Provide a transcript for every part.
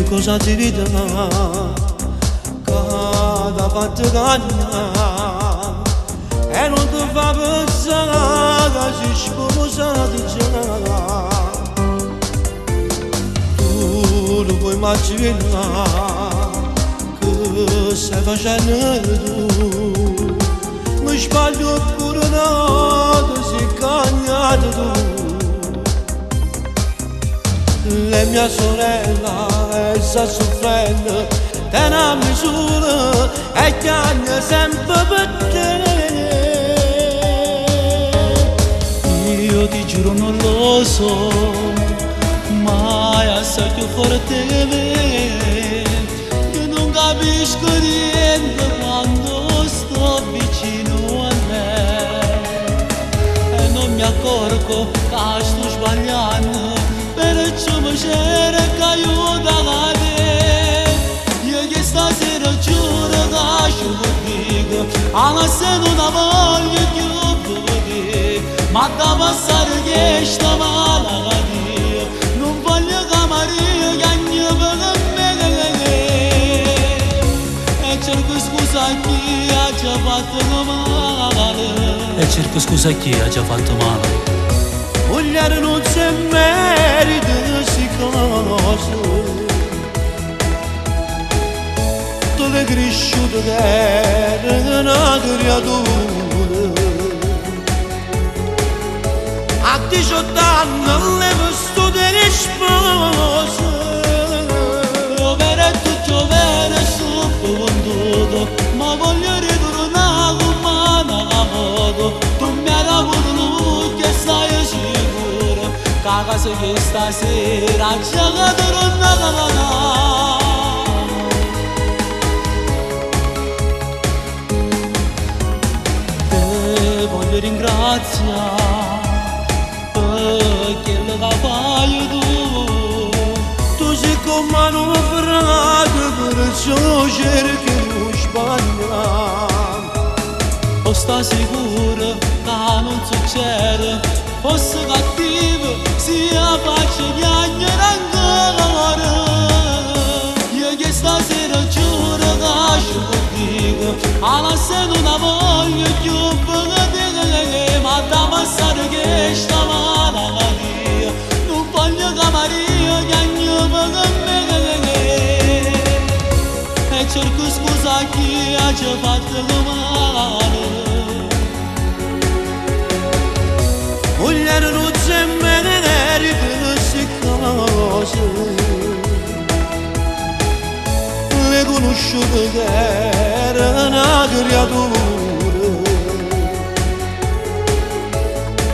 cosa ti vita cada battaglia e non ti fa pensare che si sposati già. Tu lo puoi immaginare che stai facendo tu, mi sbaglio pure nato, si cagnato tu. Le mia sorella sta soffrendo da una misura e chiama sempre per te. Io ti giuro non lo so, ma è assai più forte di me. Io non capisco niente quando sto vicino a lei e non mi accorgo che sto sbagliando. Perciò mi cerca aiuto da te. Io che stasera giuro che ci lo dico, anche se non voglio più vedere, ma da passare che sta male a Dio, non voglio che Maria chiami per me. E cerco scusa a chi ha già fatto male. E cerco scusa a chi ha già fatto male. Vogliare non c'è merito si cose, tu sei cresciuto che era una creatura. A 18 anni le visto delle spose, piovere tutto vero e sotto, ma voglio ritornare umana a modo. Tu mi hai avuto che sai sicuro, che se che stasera ci tornerà. Te voglio ringraziare perché lo fai tu. tu sei come un frate, perciò cerchi di sbagliare. O sta sicuro che non succede, fosse cattivo sia facile piangere ancora. Io che stasera giuro che ci lo dico, anche se non voglio più vedere, ma da passare che sta male a Dio, non voglio che Maria chiami per me. E cerco scusa a chi ha già fatto male. Vogliare non c'è merito si cose, le conosciute che era una creatura.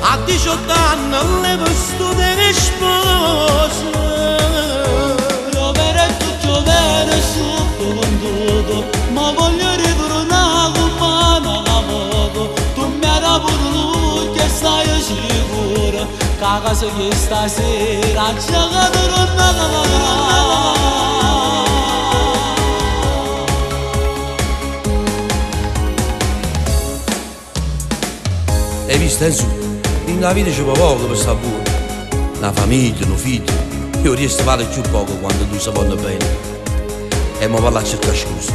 A 18 anni le visto delle spose, Piovere tutto vero e sotto, ma voglio ritornare umana a modo. Tu mi hai avuto che stai sicuro, che se che stasera ci tornerà. Hai visto Enzo? In la vita c'è poco per sta buona. Una famiglia, un figlio. Io riesco a fare più poco quando tu si vanno bene. E mi parla a cercare scusa.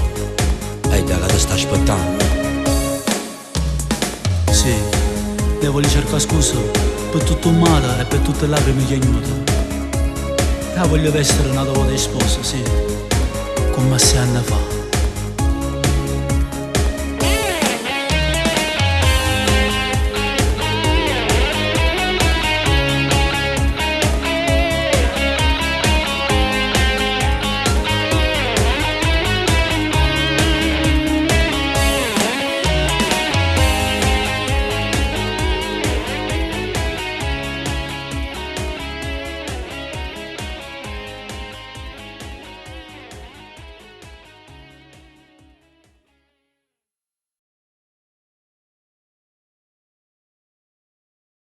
E da che ti sta aspettando. Sì, devo cercare scusa per tutto il male e per tutte le lacrime che ho ignoto. E voglio essere una tua sposa, sì, come 6 anni fa.